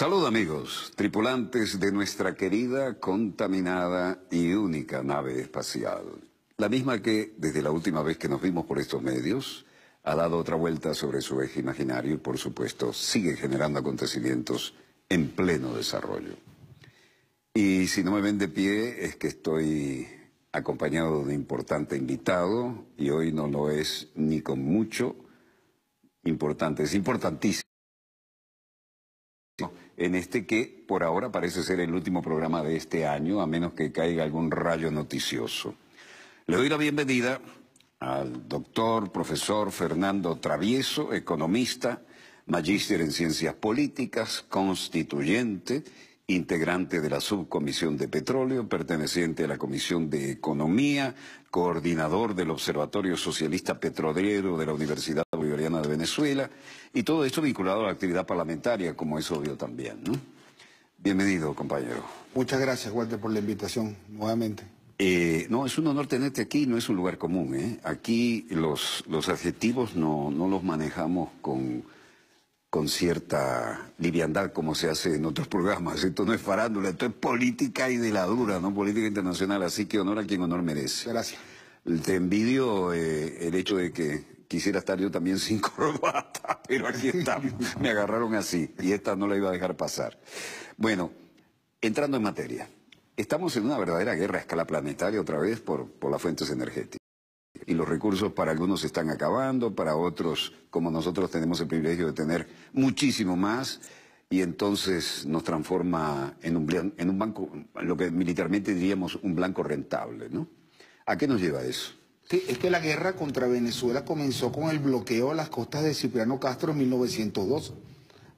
Salud amigos, tripulantes de nuestra querida, contaminada y única nave espacial. La misma que, desde la última vez que nos vimos por estos medios, ha dado otra vuelta sobre su eje imaginario y, por supuesto, sigue generando acontecimientos en pleno desarrollo. Y si no me ven de pie, es que estoy acompañado de un importante invitado, y hoy no lo es ni con mucho importante, es importantísimo. En este que por ahora parece ser el último programa de este año, a menos que caiga algún rayo noticioso. Le doy la bienvenida al doctor, profesor Fernando Travieso, economista, magíster en ciencias políticas, constituyente, integrante de la Subcomisión de Petróleo, perteneciente a la Comisión de Economía, coordinador del Observatorio Socialista Petrolero de la Universidad Bolivariana de Venezuela, y todo esto vinculado a la actividad parlamentaria, como es obvio también, ¿no? Bienvenido, compañero. Muchas gracias, Walter, por la invitación, nuevamente. No, es un honor tenerte aquí, no es un lugar común, ¿eh? Aquí los adjetivos no los manejamos con cierta liviandad como se hace en otros programas. Esto no es farándula, esto es política y de la dura, ¿no? Política internacional, así que honor a quien honor merece. Gracias. Te envidio el hecho de que quisiera estar yo también sin corbata, pero aquí estamos, me agarraron así, y esta no la iba a dejar pasar. Bueno, entrando en materia, estamos en una verdadera guerra a escala planetaria otra vez por las fuentes energéticas. Y los recursos para algunos se están acabando, para otros, como nosotros, tenemos el privilegio de tener muchísimo más, y entonces nos transforma en un banco, lo que militarmente diríamos un blanco rentable, ¿no? ¿A qué nos lleva eso? Sí, es que la guerra contra Venezuela comenzó con el bloqueo a las costas de Cipriano Castro en 1902.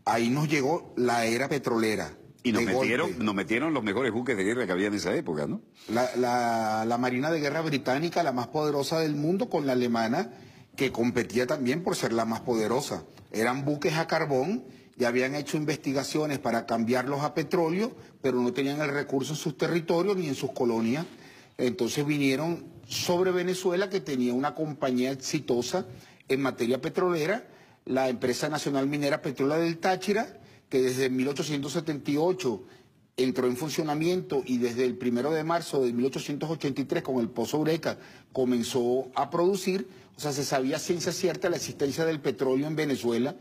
Ahí nos llegó la era petrolera. Y nos metieron los mejores buques de guerra que había en esa época, ¿no? La Marina de Guerra británica, la más poderosa del mundo, con la alemana, que competía también por ser la más poderosa. Eran buques a carbón y habían hecho investigaciones para cambiarlos a petróleo, pero no tenían el recurso en sus territorios ni en sus colonias. Entonces vinieron sobre Venezuela, que tenía una compañía exitosa en materia petrolera, la empresa nacional minera Petrolera del Táchira, que desde 1878 entró en funcionamiento y desde el 1 de marzo de 1883 con el Pozo Eureka comenzó a producir. O sea, se sabía ciencia cierta la existencia del petróleo en Venezuela.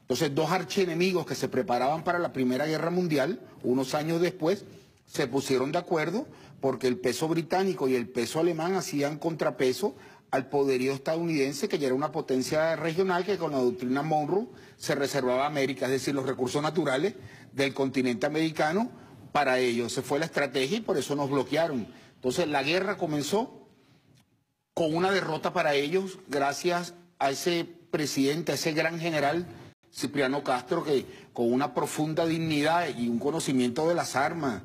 Entonces, dos archienemigos que se preparaban para la Primera Guerra Mundial, unos años después, se pusieron de acuerdo porque el peso británico y el peso alemán hacían contrapeso al poderío estadounidense, que ya era una potencia regional que con la doctrina Monroe se reservaba a América, es decir, los recursos naturales del continente americano para ellos. Se fue la estrategia y por eso nos bloquearon. Entonces la guerra comenzó con una derrota para ellos gracias a ese presidente, a ese gran general Cipriano Castro, que con una profunda dignidad y un conocimiento de las armas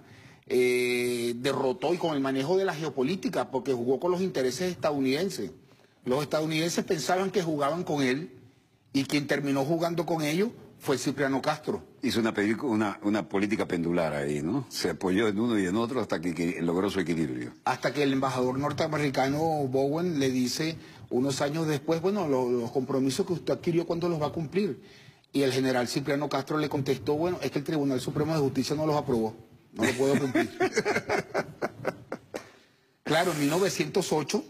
derrotó, y con el manejo de la geopolítica, porque jugó con los intereses estadounidenses. Los estadounidenses pensaban que jugaban con él, y quien terminó jugando con ellos fue Cipriano Castro. Hizo una política pendular ahí, ¿no? Se apoyó en uno y en otro hasta que logró su equilibrio. Hasta que el embajador norteamericano Bowen le dice unos años después, bueno, los compromisos que usted adquirió, ¿cuándo los va a cumplir? Y el general Cipriano Castro le contestó, bueno, es que el Tribunal Supremo de Justicia no los aprobó. No lo puedo cumplir. Claro, en 1908,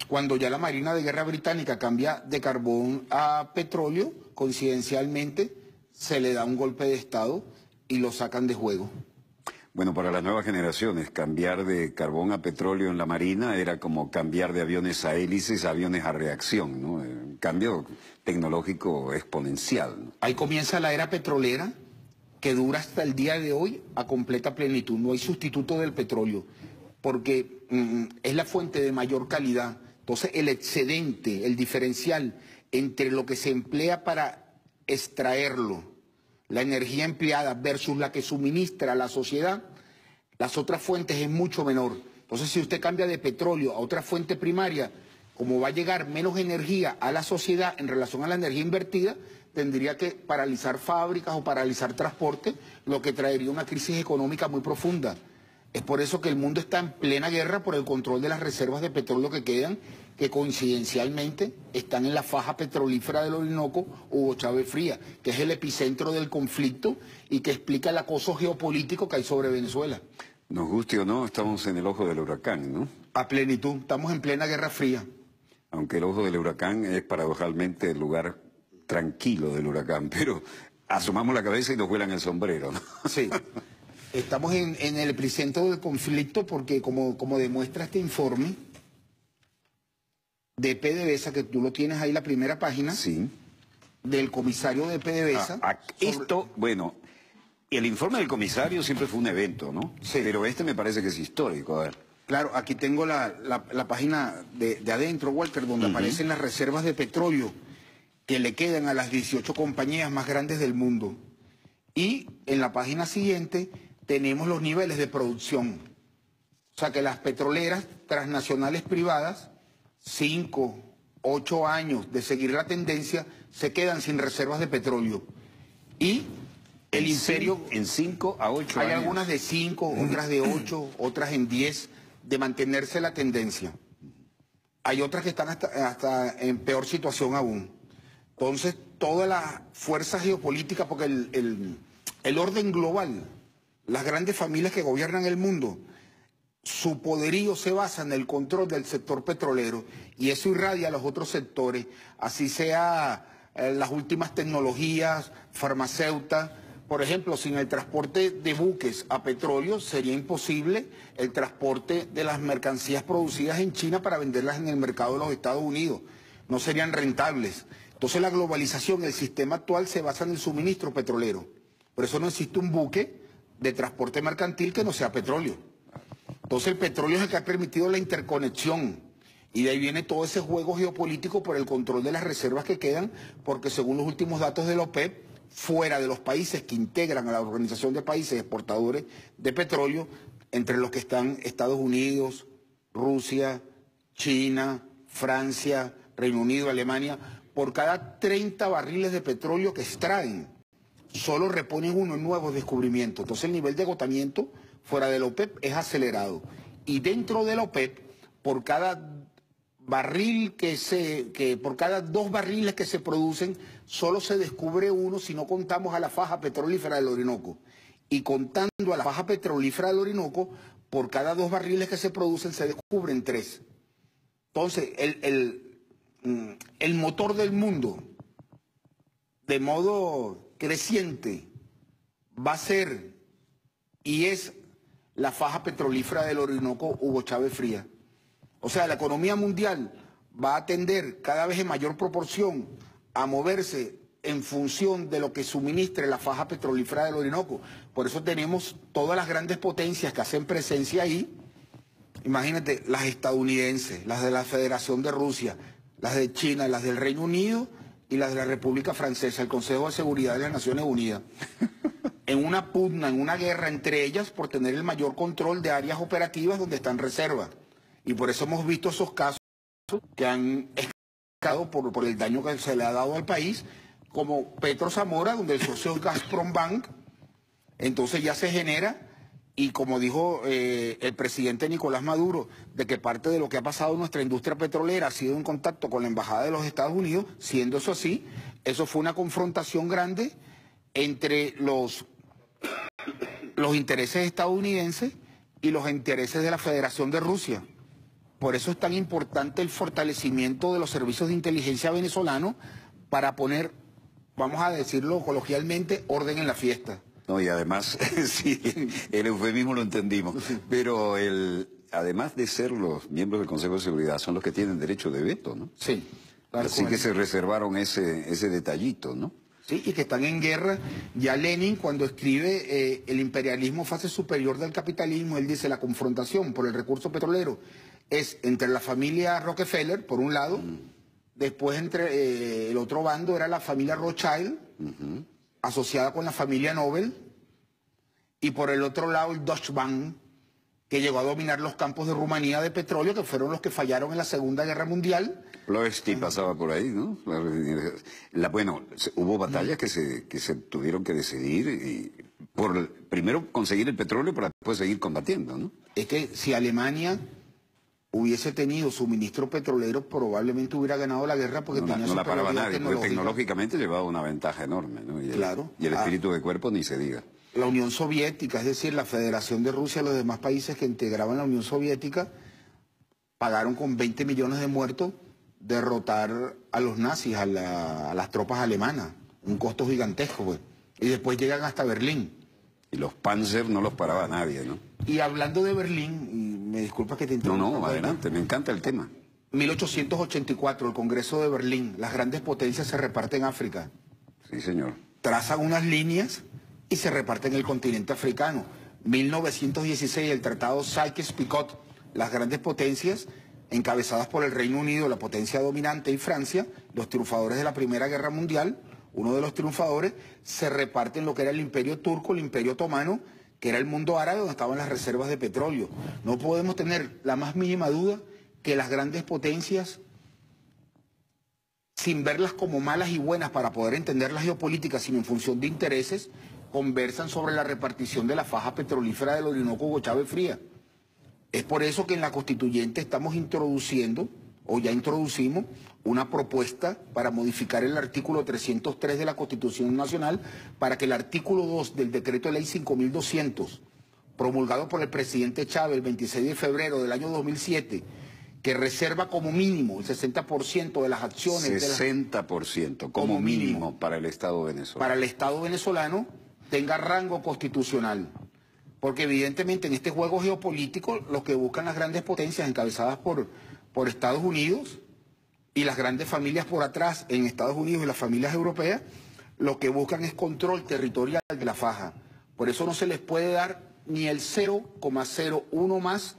cuando ya la Marina de Guerra británica cambia de carbón a petróleo, coincidencialmente se le da un golpe de Estado y lo sacan de juego. Bueno, para las nuevas generaciones, cambiar de carbón a petróleo en la Marina era como cambiar de aviones a hélices a aviones a reacción, ¿no? Un cambio tecnológico exponencial, ¿no? Ahí comienza la era petrolera, que dura hasta el día de hoy a completa plenitud. No hay sustituto del petróleo, porque es la fuente de mayor calidad. Entonces el excedente, el diferencial entre lo que se emplea para extraerlo, la energía empleada versus la que suministra a la sociedad, las otras fuentes es mucho menor. Entonces, si usted cambia de petróleo a otra fuente primaria, como va a llegar menos energía a la sociedad en relación a la energía invertida, tendría que paralizar fábricas o paralizar transporte, lo que traería una crisis económica muy profunda. Es por eso que el mundo está en plena guerra por el control de las reservas de petróleo que quedan, que coincidencialmente están en la faja petrolífera del Orinoco, Hugo Chávez Frías, que es el epicentro del conflicto y que explica el acoso geopolítico que hay sobre Venezuela. Nos guste o no, estamos en el ojo del huracán, ¿no? A plenitud, estamos en plena guerra fría. Aunque el ojo del huracán es paradojalmente el lugar tranquilo del huracán, pero asomamos la cabeza y nos vuelan el sombrero, ¿no? Sí. Estamos en el epicentro del conflicto porque, como demuestra este informe de PDVSA, que tú lo tienes ahí, la primera página, sí, del comisario de PDVSA. Esto, bueno, el informe del comisario siempre fue un evento, ¿no? Sí. Pero este me parece que es histórico, a ver. Claro, aquí tengo la página de adentro, Walter, donde aparecen las reservas de petróleo que le quedan a las 18 compañías más grandes del mundo. Y en la página siguiente tenemos los niveles de producción. O sea que las petroleras transnacionales privadas, 5, 8 años de seguir la tendencia, se quedan sin reservas de petróleo. Y el imperio... En 5 a 8 años. Hay algunas de 5, otras de 8, otras en 10, de mantenerse la tendencia. Hay otras que están hasta en peor situación aún. Entonces, toda la fuerza geopolítica, porque el orden global, las grandes familias que gobiernan el mundo, su poderío se basa en el control del sector petrolero y eso irradia a los otros sectores, así sea las últimas tecnologías, farmacéuticas. Por ejemplo, sin el transporte de buques a petróleo sería imposible el transporte de las mercancías producidas en China para venderlas en el mercado de los Estados Unidos. No serían rentables. Entonces la globalización, el sistema actual se basa en el suministro petrolero. Por eso no existe un buque de transporte mercantil que no sea petróleo. Entonces el petróleo es el que ha permitido la interconexión y de ahí viene todo ese juego geopolítico por el control de las reservas que quedan, porque según los últimos datos de la OPEP, fuera de los países que integran a la Organización de Países Exportadores de Petróleo, entre los que están Estados Unidos, Rusia, China, Francia, Reino Unido, Alemania, por cada 30 barriles de petróleo que extraen, solo reponen uno en nuevos descubrimientos. Entonces el nivel de agotamiento fuera de la OPEP es acelerado. Y dentro de la OPEP, por cada por cada 2 barriles que se producen, solo se descubre uno si no contamos a la faja petrolífera del Orinoco. Y contando a la faja petrolífera del Orinoco, por cada 2 barriles que se producen, se descubren 3. Entonces, el motor del mundo, de modo creciente, va a ser y es la faja petrolífera del Orinoco Hugo Chávez Frías. O sea, la economía mundial va a tender cada vez en mayor proporción a moverse en función de lo que suministre la faja petrolífera del Orinoco. Por eso tenemos todas las grandes potencias que hacen presencia ahí. Imagínate, las estadounidenses, las de la Federación de Rusia, las de China, las del Reino Unido y las de la República Francesa, el Consejo de Seguridad de las Naciones Unidas. En una pugna, en una guerra entre ellas por tener el mayor control de áreas operativas donde están reservas. Y por eso hemos visto esos casos que han escalado por el daño que se le ha dado al país, como Petro Zamora, donde el socio es Gazprom Bank. Entonces ya se genera, y como dijo el presidente Nicolás Maduro, de que parte de lo que ha pasado en nuestra industria petrolera ha sido en contacto con la Embajada de los Estados Unidos. Siendo eso así, eso fue una confrontación grande entre los intereses estadounidenses y los intereses de la Federación de Rusia. Por eso es tan importante el fortalecimiento de los servicios de inteligencia venezolanos para poner, vamos a decirlo coloquialmente, orden en la fiesta. No, y además, sí, el eufemismo lo entendimos, pero además de ser los miembros del Consejo de Seguridad, son los que tienen derecho de veto, ¿no? Sí. Así que se reservaron ese detallito, ¿no? Sí, y que están en guerra. Ya Lenin, cuando escribe el imperialismo fase superior del capitalismo, él dice la confrontación por el recurso petrolero es entre la familia Rockefeller, por un lado, después entre el otro bando era la familia Rothschild, asociada con la familia Nobel, y por el otro lado el Deutsche Bank, que llegó a dominar los campos de Rumanía de petróleo, que fueron los que fallaron en la Segunda Guerra Mundial. Ploesti pasaba por ahí, ¿no? Bueno, hubo batallas que se tuvieron que decidir, primero conseguir el petróleo para después seguir combatiendo, ¿no? Es que si Alemania hubiese tenido suministro petrolero, probablemente hubiera ganado la guerra porque tenía no la paraba superioridad nadie, porque tecnológica. tecnológicamente llevaba una ventaja enorme, ¿no? Claro. Y el espíritu de cuerpo ni se diga. La Unión Soviética, es decir, la Federación de Rusia y los demás países que integraban la Unión Soviética, pagaron con 20 millones de muertos derrotar a los nazis, a las tropas alemanas. Un costo gigantesco, pues. Y después llegan hasta Berlín. Y los Panzer no los paraba nadie, ¿no? Y hablando de Berlín, y me disculpa que te interrumpa. No, adelante, me encanta el tema. 1884, el Congreso de Berlín, las grandes potencias se reparten África. Sí, señor. Trazan unas líneas y se reparten el continente africano. 1916, el Tratado Sykes-Picot, las grandes potencias, encabezadas por el Reino Unido, la potencia dominante, y Francia, los triunfadores de la Primera Guerra Mundial, uno de los triunfadores, se reparten lo que era el Imperio Turco, el Imperio Otomano, que era el mundo árabe donde estaban las reservas de petróleo. No podemos tener la más mínima duda que las grandes potencias, sin verlas como malas y buenas para poder entender la geopolítica, sino en función de intereses, conversan sobre la repartición de la faja petrolífera del Orinoco Gochave Fría. Es por eso que en la constituyente estamos introduciendo, o ya introducimos, una propuesta para modificar el artículo 303 de la Constitución Nacional para que el artículo 2 del decreto de ley 5200, promulgado por el presidente Chávez el 26 de febrero del año 2007, que reserva como mínimo el 60% de las acciones... 60% como mínimo para el Estado venezolano. Para el Estado venezolano tenga rango constitucional. Porque evidentemente en este juego geopolítico lo que buscan las grandes potencias encabezadas por Estados Unidos y las grandes familias por atrás en Estados Unidos y las familias europeas, lo que buscan es control territorial de la faja. Por eso no se les puede dar ni el 0,01 más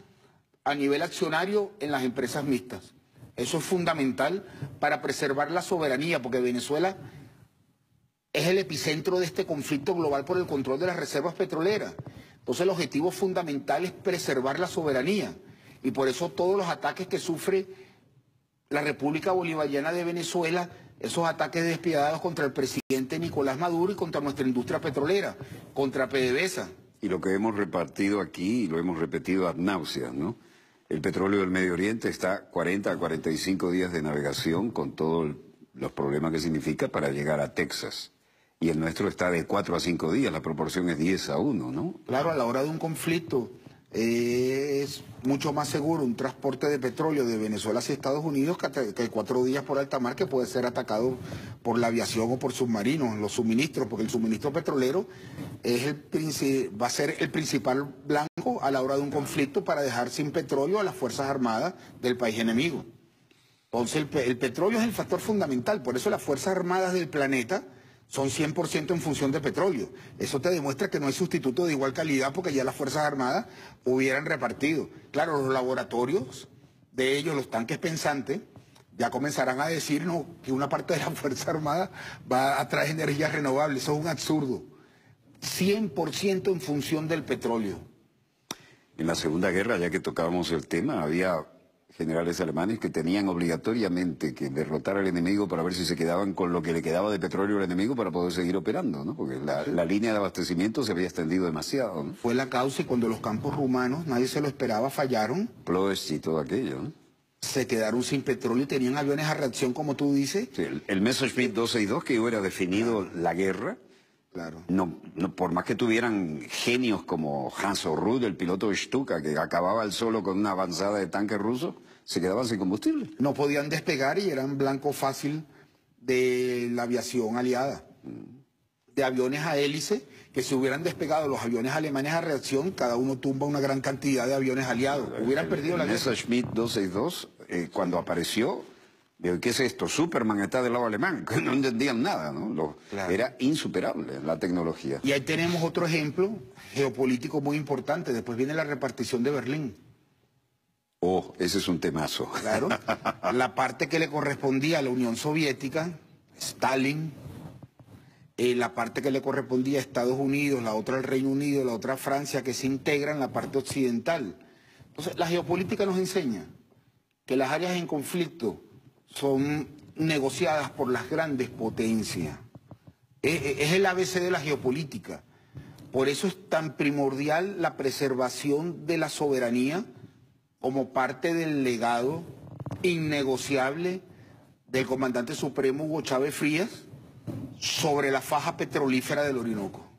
a nivel accionario en las empresas mixtas. Eso es fundamental para preservar la soberanía, porque Venezuela es el epicentro de este conflicto global por el control de las reservas petroleras. Entonces el objetivo fundamental es preservar la soberanía. Y por eso todos los ataques que sufre la República Bolivariana de Venezuela, esos ataques despiadados contra el presidente Nicolás Maduro y contra nuestra industria petrolera, contra PDVSA. Y lo que hemos repartido aquí, y lo hemos repetido ad nauseam, ¿no? El petróleo del Medio Oriente está 40 a 45 días de navegación con todos los problemas que significa para llegar a Texas. Y el nuestro está de 4 a 5 días, la proporción es 10 a 1, ¿no? Claro, a la hora de un conflicto es mucho más seguro un transporte de petróleo de Venezuela hacia Estados Unidos que 4 días por alta mar, que puede ser atacado por la aviación o por submarinos, los suministros, porque el suministro petrolero va a ser el principal blanco a la hora de un conflicto para dejar sin petróleo a las Fuerzas Armadas del país enemigo. Entonces el petróleo es el factor fundamental, por eso las Fuerzas Armadas del planeta son 100% en función de petróleo. Eso te demuestra que no hay sustituto de igual calidad porque ya las Fuerzas Armadas hubieran repartido. Claro, los laboratorios de ellos, los tanques pensantes, ya comenzarán a decirnos que una parte de la Fuerza Armada va a traer energías renovables. Eso es un absurdo. 100% en función del petróleo. En la Segunda Guerra, ya que tocábamos el tema, había generales alemanes que tenían obligatoriamente que derrotar al enemigo para ver si se quedaban con lo que le quedaba de petróleo al enemigo para poder seguir operando, ¿no? Porque la línea de abastecimiento se había extendido demasiado, ¿no? Fue la causa, y cuando los campos rumanos, nadie se lo esperaba, fallaron. Ploest y todo aquello, ¿no? Se quedaron sin petróleo y tenían aviones a reacción, como tú dices. Sí, el Messerschmitt 262 que hubiera definido la guerra. Claro. No, por más que tuvieran genios como Hans Rudd, el piloto de Stuka, que acababa el solo con una avanzada de tanques rusos, se quedaban sin combustible. No podían despegar y eran blanco fácil de la aviación aliada. De aviones a hélice, que si hubieran despegado los aviones alemanes a reacción, cada uno tumba una gran cantidad de aviones aliados. Hubieran perdido la guerra. Messerschmitt 262, cuando apareció, digo, ¿qué es esto? Superman está del lado alemán, que no entendían nada, ¿no? Claro. Era insuperable la tecnología. Y ahí tenemos otro ejemplo geopolítico muy importante. Después viene la repartición de Berlín. Oh, ese es un temazo. Claro. La parte que le correspondía a la Unión Soviética, Stalin, la parte que le correspondía a Estados Unidos, la otra al Reino Unido, la otra a Francia, que se integra en la parte occidental. Entonces, la geopolítica nos enseña que las áreas en conflicto son negociadas por las grandes potencias. Es el ABC de la geopolítica. Por eso es tan primordial la preservación de la soberanía como parte del legado innegociable del comandante supremo Hugo Chávez Frías sobre la faja petrolífera del Orinoco.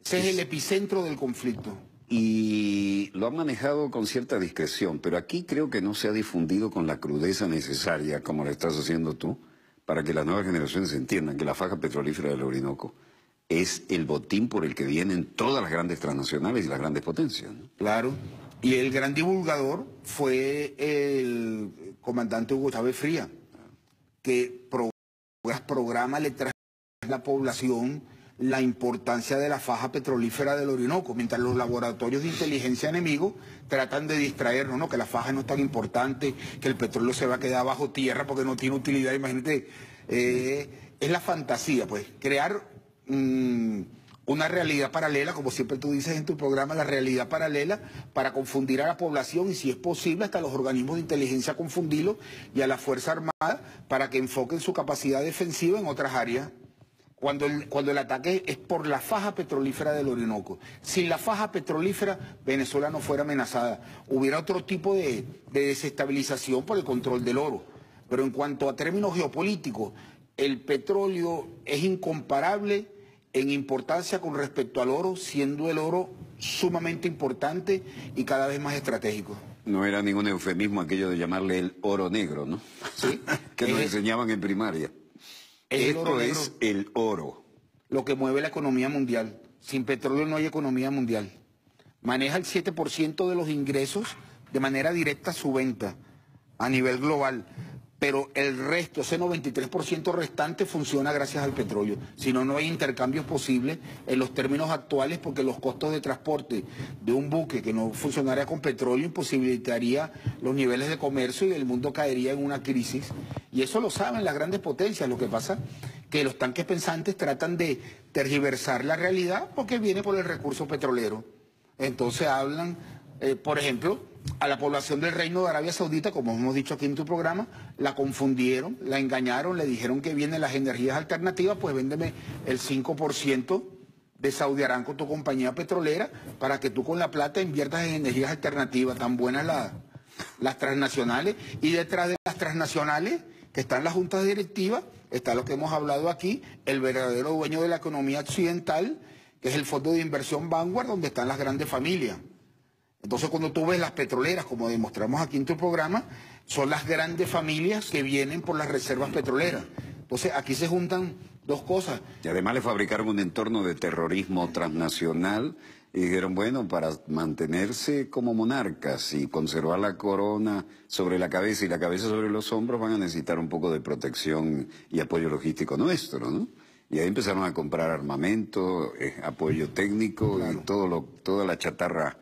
Ese es el epicentro del conflicto. Y lo ha manejado con cierta discreción, pero aquí creo que no se ha difundido con la crudeza necesaria, como lo estás haciendo tú, para que las nuevas generaciones entiendan que la faja petrolífera del Orinoco es el botín por el que vienen todas las grandes transnacionales y las grandes potencias, ¿no? Claro. Y el gran divulgador fue el comandante Hugo Chávez Frías, que programa le trae a la población la importancia de la faja petrolífera del Orinoco, mientras los laboratorios de inteligencia enemigos tratan de distraernos, ¿no? Que la faja no es tan importante, que el petróleo se va a quedar bajo tierra porque no tiene utilidad. Imagínate, es la fantasía, pues, crear una realidad paralela, como siempre tú dices en tu programa, la realidad paralela, para confundir a la población y, si es posible, hasta los organismos de inteligencia confundirlos, y a la Fuerza Armada para que enfoquen su capacidad defensiva en otras áreas. Cuando el ataque es por la faja petrolífera del Orinoco. Sin la faja petrolífera, Venezuela no fuera amenazada. Hubiera otro tipo de desestabilización por el control del oro. Pero en cuanto a términos geopolíticos, el petróleo es incomparable en importancia con respecto al oro, siendo el oro sumamente importante y cada vez más estratégico. No era ningún eufemismo aquello de llamarle el oro negro, ¿no? Sí. Que nos enseñaban en primaria. Esto es el oro. Lo que mueve la economía mundial. Sin petróleo no hay economía mundial. Maneja el 7% de los ingresos de manera directa a su venta a nivel global. Pero el resto, ese 93% restante, funciona gracias al petróleo. Si no, no hay intercambios posibles en los términos actuales, porque los costos de transporte de un buque que no funcionara con petróleo imposibilitaría los niveles de comercio y el mundo caería en una crisis. Y eso lo saben las grandes potencias. Lo que pasa es que los tanques pensantes tratan de tergiversar la realidad porque viene por el recurso petrolero. Entonces hablan, por ejemplo, a la población del Reino de Arabia Saudita, como hemos dicho aquí en tu programa, la confundieron, la engañaron, le dijeron que vienen las energías alternativas, pues véndeme el 5% de Saudi Aramco, tu compañía petrolera, para que tú con la plata inviertas en energías alternativas. Tan buenas las transnacionales, y detrás de las transnacionales, que están las juntas directivas, está lo que hemos hablado aquí, el verdadero dueño de la economía occidental, que es el fondo de inversión Vanguard, donde están las grandes familias. Entonces, cuando tú ves las petroleras, como demostramos aquí en tu programa, son las grandes familias que vienen por las reservas petroleras. Entonces, aquí se juntan dos cosas. Y además le fabricaron un entorno de terrorismo transnacional y dijeron, bueno, para mantenerse como monarcas y conservar la corona sobre la cabeza y la cabeza sobre los hombros, van a necesitar un poco de protección y apoyo logístico nuestro, ¿no? Y ahí empezaron a comprar armamento, apoyo técnico, claro, y toda la chatarra.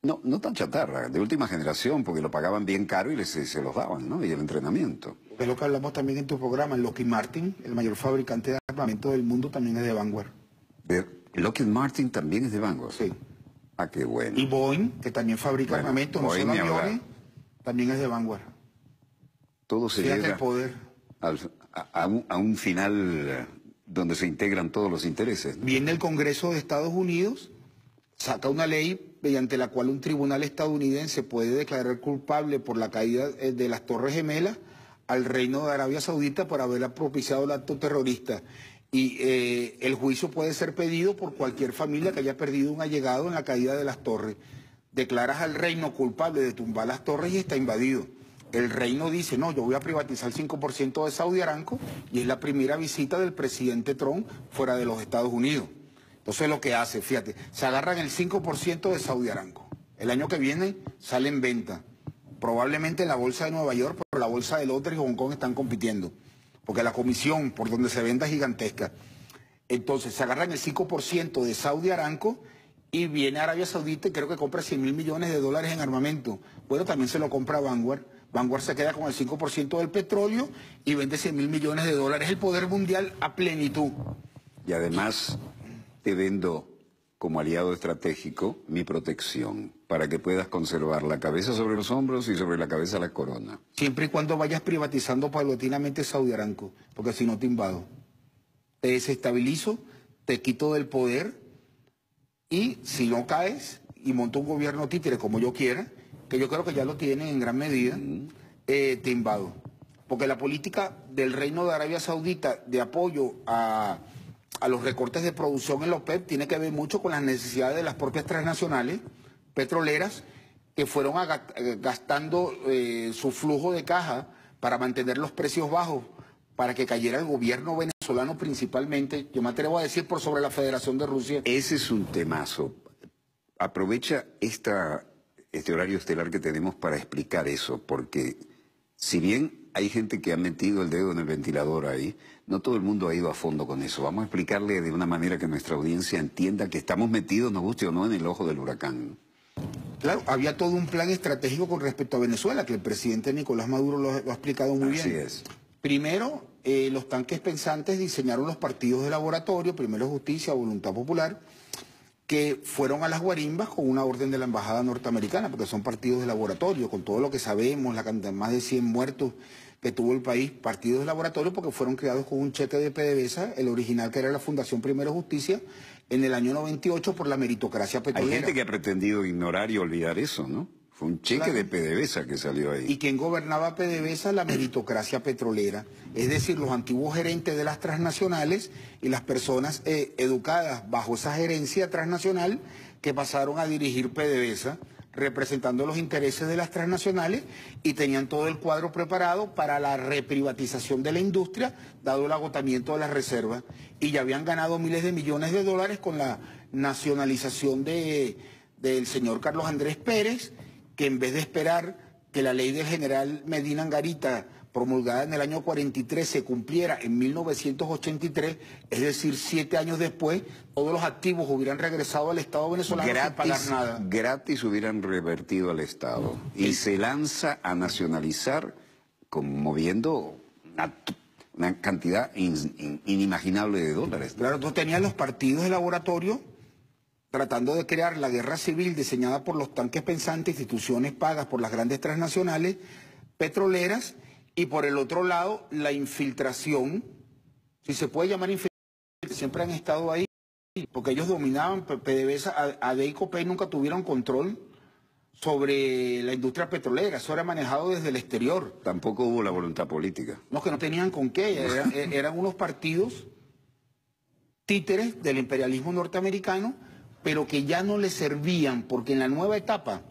No tan chatarra, de última generación, porque lo pagaban bien caro y se los daban, ¿no? Y el entrenamiento. Es lo que hablamos también en tu programa. Lockheed Martin, el mayor fabricante de armamento del mundo, también es de Vanguard. Lockheed Martin también es de Vanguard. Sí. Ah, qué bueno. Y Boeing, que también fabrica armamento, no solo aviones, también es de Vanguard. Todo se llega llega el poder a un final donde se integran todos los intereses, ¿no? Viene el Congreso de Estados Unidos, saca una ley mediante la cual un tribunal estadounidense puede declarar culpable por la caída de las Torres Gemelas al Reino de Arabia Saudita por haber propiciado el acto terrorista. Y el juicio puede ser pedido por cualquier familia que haya perdido un allegado en la caída de las torres. Declaras al reino culpable de tumbar las torres y está invadido. El reino dice, no, yo voy a privatizar el 5% de Saudi Aramco, y es la primera visita del presidente Trump fuera de los Estados Unidos. Entonces lo que hace, fíjate, se agarran el 5% de Saudi Aramco. El año que viene sale en venta. Probablemente en la bolsa de Nueva York, pero la bolsa de Londres y Hong Kong están compitiendo, porque la comisión por donde se venda es gigantesca. Entonces se agarran el 5% de Saudi Aramco y viene Arabia Saudita y creo que compra 100.000 millones de dólares en armamento. Bueno, también se lo compra Vanguard. Vanguard se queda con el 5% del petróleo y vende 100.000 millones de dólares. El poder mundial a plenitud. Y además te vendo como aliado estratégico mi protección para que puedas conservar la cabeza sobre los hombros y sobre la cabeza la corona. Siempre y cuando vayas privatizando paulatinamente Saudi Aramco, porque si no te invado. Te desestabilizo, te quito del poder y si no caes y monta un gobierno títere como yo quiera, que yo creo que ya lo tienen en gran medida, te invado. Porque la política del Reino de Arabia Saudita de apoyo a los recortes de producción en la OPEP tiene que ver mucho con las necesidades de las propias transnacionales petroleras que fueron gastando su flujo de caja para mantener los precios bajos, para que cayera el gobierno venezolano principalmente, yo me atrevo a decir por sobre la Federación de Rusia. Ese es un temazo. Aprovecha este horario estelar que tenemos para explicar eso, porque si bien hay gente que ha metido el dedo en el ventilador ahí, no todo el mundo ha ido a fondo con eso. Vamos a explicarle de una manera que nuestra audiencia entienda que estamos metidos, nos guste o no, en el ojo del huracán. Claro, había todo un plan estratégico con respecto a Venezuela, que el presidente Nicolás Maduro lo ha explicado muy bien. Así es. Primero, los tanques pensantes diseñaron los partidos de laboratorio, primero Justicia, Voluntad Popular, que fueron a las guarimbas con una orden de la embajada norteamericana, porque son partidos de laboratorio, con todo lo que sabemos, la cantidad, más de 100 muertos que tuvo el país, partidos de laboratorio, porque fueron creados con un cheque de PDVSA, el original que era la Fundación Primero Justicia, en el año 98 por la meritocracia petrolera. Hay gente que ha pretendido ignorar y olvidar eso, ¿no? Fue un cheque de PDVSA que salió ahí. ¿Y quién gobernaba PDVSA? La meritocracia petrolera. Es decir, los antiguos gerentes de las transnacionales y las personas educadas bajo esa gerencia transnacional que pasaron a dirigir PDVSA, representando los intereses de las transnacionales y tenían todo el cuadro preparado para la reprivatización de la industria, dado el agotamiento de las reservas. Y ya habían ganado miles de millones de dólares con la nacionalización del señor Carlos Andrés Pérez, que en vez de esperar que la ley del general Medina Angarita, promulgada en el año 43, se cumpliera en 1983, es decir, 7 años después, todos los activos hubieran regresado al Estado venezolano sin pagar nada. Gratis hubieran revertido al Estado. Y se lanza a nacionalizar, moviendo una cantidad inimaginable de dólares. Claro, tú tenías los partidos de laboratorio tratando de crear la guerra civil diseñada por los tanques pensantes, instituciones pagas por las grandes transnacionales petroleras, y por el otro lado la infiltración, si se puede llamar infiltración, siempre han estado ahí, porque ellos dominaban PDVSA, ADE y COPEI nunca tuvieron control sobre la industria petrolera, eso era manejado desde el exterior. Tampoco hubo la voluntad política. No, que no tenían con qué, eran unos partidos títeres del imperialismo norteamericano, pero que ya no les servían, porque en la nueva etapa,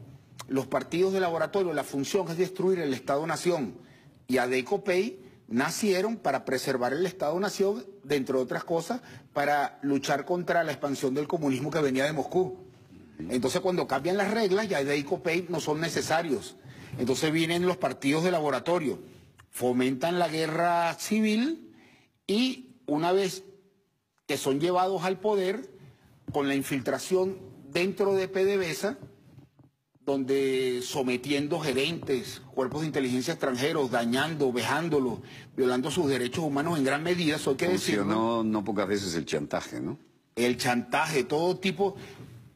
los partidos de laboratorio, la función es destruir el Estado-Nación, y ADE y COPEI nacieron para preservar el Estado-Nación, de entre otras cosas, para luchar contra la expansión del comunismo que venía de Moscú. Entonces, cuando cambian las reglas, ya ADE y COPEI no son necesarios. Entonces vienen los partidos de laboratorio, fomentan la guerra civil, y una vez que son llevados al poder, con la infiltración dentro de PDVSA, donde sometiendo gerentes, cuerpos de inteligencia extranjeros, dañando, vejándolos, violando sus derechos humanos en gran medida, eso hay que decirlo. Funcionó no pocas veces el chantaje, ¿no? El chantaje, todo tipo,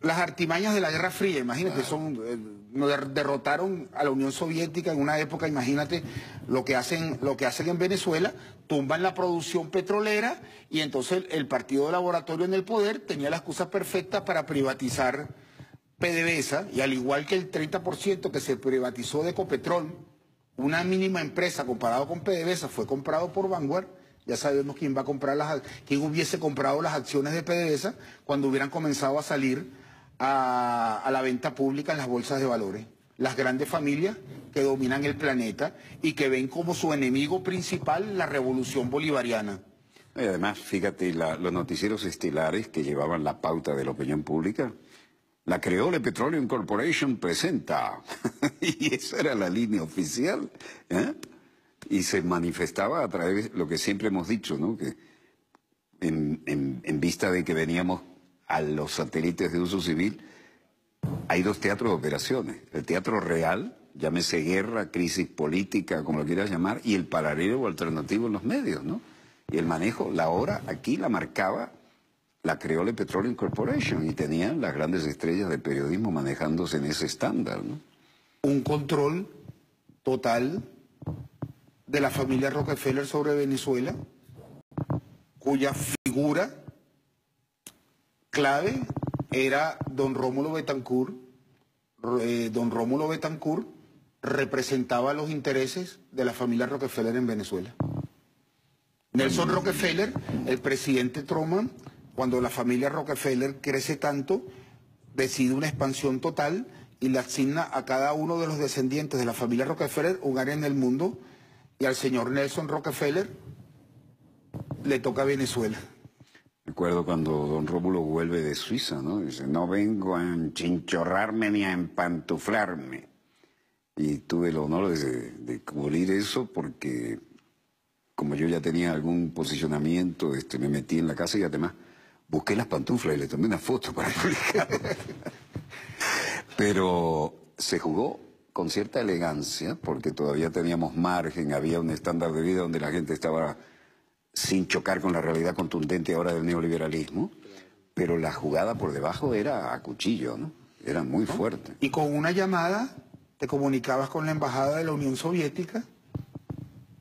las artimañas de la Guerra Fría, imagínate, derrotaron a la Unión Soviética en una época, imagínate lo que hacen en Venezuela, tumban la producción petrolera, y entonces el partido de laboratorio en el poder tenía la excusa perfecta para privatizar PDVSA, y al igual que el 30% que se privatizó de Ecopetrol, una mínima empresa comparado con PDVSA, fue comprado por Vanguard. Ya sabemos quién va a comprar quién hubiese comprado las acciones de PDVSA cuando hubieran comenzado a salir a la venta pública en las bolsas de valores. Las grandes familias que dominan el planeta y que ven como su enemigo principal la revolución bolivariana. Y además, fíjate, los noticieros estelares que llevaban la pauta de la opinión pública, la Creole Petroleum Corporation presenta, y esa era la línea oficial, ¿eh? Y se manifestaba a través de lo que siempre hemos dicho, ¿no? Que en vista de que veníamos a los satélites de uso civil, hay dos teatros de operaciones. El teatro real, llámese guerra, crisis política, como lo quieras llamar, y el paralelo o alternativo en los medios, ¿no? Y el manejo, la hora aquí la marcaba la Creole Petroleum Corporation, y tenían las grandes estrellas del periodismo manejándose en ese estándar, ¿no? Un control total de la familia Rockefeller sobre Venezuela, cuya figura clave era don Rómulo Betancourt. Don Rómulo Betancourt representaba los intereses de la familia Rockefeller en Venezuela. Nelson Rockefeller, el presidente Truman, cuando la familia Rockefeller crece tanto, decide una expansión total y le asigna a cada uno de los descendientes de la familia Rockefeller un área en el mundo, y al señor Nelson Rockefeller le toca Venezuela. Recuerdo cuando don Rómulo vuelve de Suiza, ¿no? Dice, no vengo a enchinchorrarme ni a empantuflarme. Y tuve el honor de cubrir eso porque, como yo ya tenía algún posicionamiento, me metí en la casa y además busqué las pantuflas y le tomé una foto para publicarlo. Pero se jugó con cierta elegancia porque todavía teníamos margen, había un estándar de vida donde la gente estaba sin chocar con la realidad contundente ahora del neoliberalismo, pero la jugada por debajo era a cuchillo, ¿no? Era muy fuerte. Y con una llamada te comunicabas con la embajada de la Unión Soviética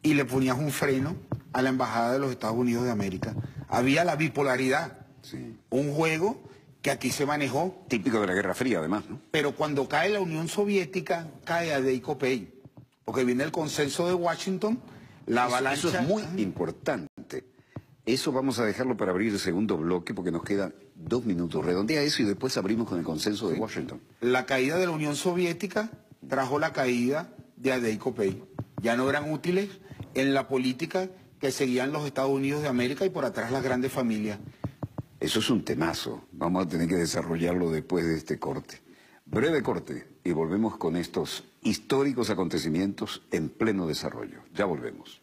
y le ponías un freno a la embajada de los Estados Unidos de América. Había la bipolaridad, Sí. un juego que aquí se manejó. Típico de la Guerra Fría, además, ¿no? Pero cuando cae la Unión Soviética, cae Adey-Copey, porque viene el consenso de Washington, la avalancha... Eso es muy importante. Eso vamos a dejarlo para abrir el segundo bloque porque nos quedan 2 minutos. Redondea eso y después abrimos con el consenso de Washington. La caída de la Unión Soviética trajo la caída de Adey-Copey. Ya no eran útiles en la política que seguían los Estados Unidos de América y por atrás las grandes familias. Eso es un temazo. Vamos a tener que desarrollarlo después de este corte. Breve corte y volvemos con estos históricos acontecimientos en pleno desarrollo. Ya volvemos.